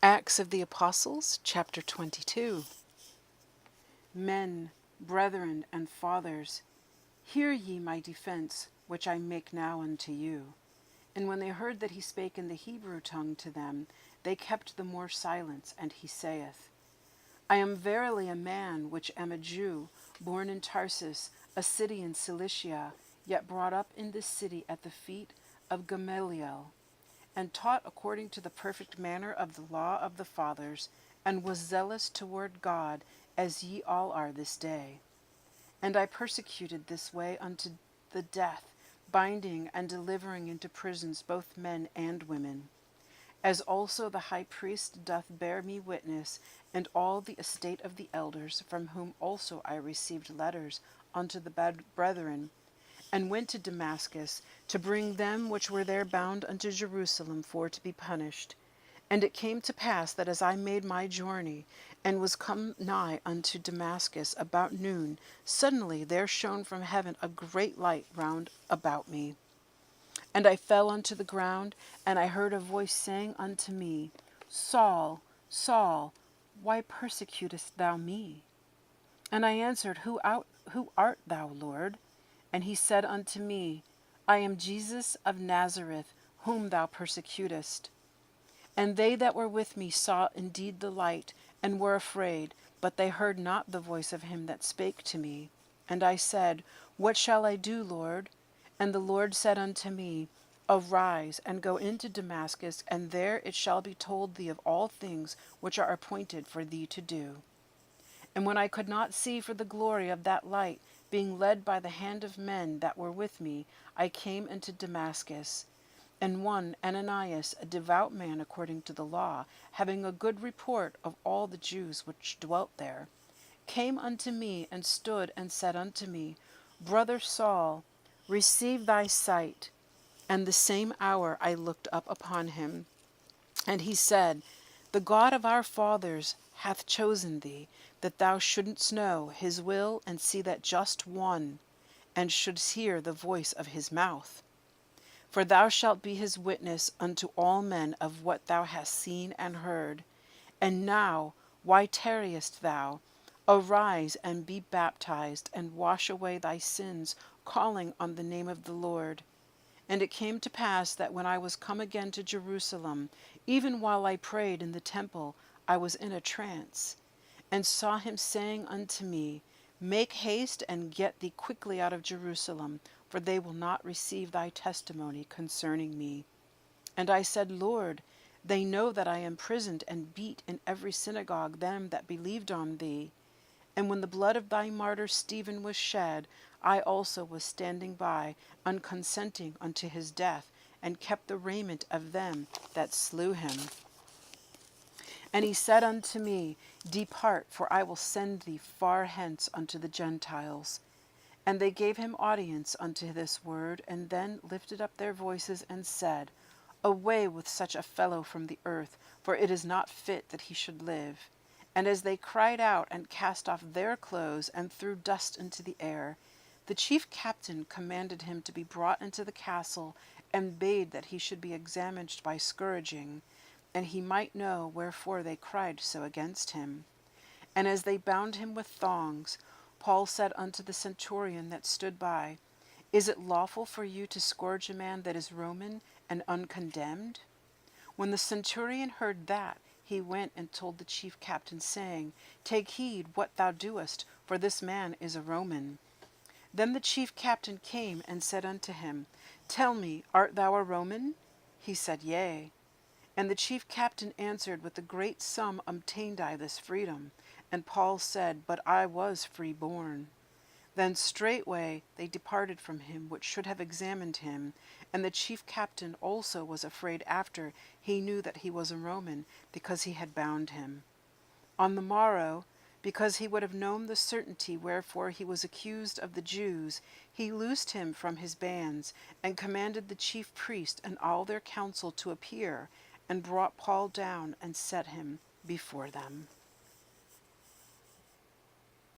Acts of the Apostles, chapter 22. Men, brethren, and fathers, hear ye my defense, which I make now unto you. And when they heard that he spake in the Hebrew tongue to them, they kept the more silence. And he saith, I am verily a man which am a Jew, born in Tarsus, a city in Cilicia, yet brought up in this city at the feet of Gamaliel, and taught according to the perfect manner of the law of the fathers, and was zealous toward God, as ye all are this day. And I persecuted this way unto the death, binding and delivering into prisons both men and women. As also the high priest doth bear me witness, and all the estate of the elders, from whom also I received letters unto the brethren, and went to Damascus, to bring them which were there bound unto Jerusalem for to be punished. And it came to pass that as I made my journey, and was come nigh unto Damascus about noon, suddenly there shone from heaven a great light round about me. And I fell unto the ground, and I heard a voice saying unto me, Saul, Saul, why persecutest thou me? And I answered, Who art thou, Lord? And he said unto me, I am Jesus of Nazareth, whom thou persecutest. And they that were with me saw indeed the light, and were afraid, but they heard not the voice of him that spake to me. And I said, What shall I do, Lord? And the Lord said unto me, Arise, and go into Damascus, and there it shall be told thee of all things which are appointed for thee to do. And when I could not see for the glory of that light, being led by the hand of men that were with me, I came into Damascus. And one, Ananias, a devout man according to the law, having a good report of all the Jews which dwelt there, came unto me, and stood and said unto me, Brother Saul, receive thy sight. And the same hour I looked up upon him. And he said, The God of our fathers hath chosen thee, that thou shouldest know his will, and see that just one, and shouldst hear the voice of his mouth. For thou shalt be his witness unto all men of what thou hast seen and heard. And now, why tarriest thou? Arise and be baptized, and wash away thy sins, calling on the name of the Lord. And it came to pass that when I was come again to Jerusalem, even while I prayed in the temple, I was in a trance, and saw him saying unto me, Make haste and get thee quickly out of Jerusalem, for they will not receive thy testimony concerning me. And I said, Lord, they know that I imprisoned and beat in every synagogue them that believed on thee. And when the blood of thy martyr Stephen was shed, I also was standing by, unconsenting unto his death, and kept the raiment of them that slew him. And he said unto me, Depart, for I will send thee far hence unto the Gentiles. And they gave him audience unto this word, and then lifted up their voices and said, Away with such a fellow from the earth, for it is not fit that he should live. And as they cried out and cast off their clothes and threw dust into the air, the chief captain commanded him to be brought into the castle, and bade that he should be examined by scourging, and he might know wherefore they cried so against him. And as they bound him with thongs, Paul said unto the centurion that stood by, Is it lawful for you to scourge a man that is Roman and uncondemned? When the centurion heard that, he went and told the chief captain, saying, Take heed what thou doest, for this man is a Roman. Then the chief captain came and said unto him, Tell me, art thou a Roman? He said, Yea. And the chief captain answered, With a great sum obtained I this freedom. And Paul said, But I was free born. Then straightway they departed from him which should have examined him. And the chief captain also was afraid after he knew that he was a Roman, because he had bound him. On the morrow, because he would have known the certainty wherefore he was accused of the Jews, he loosed him from his bands, and commanded the chief priest and all their council to appear, and brought Paul down and set him before them.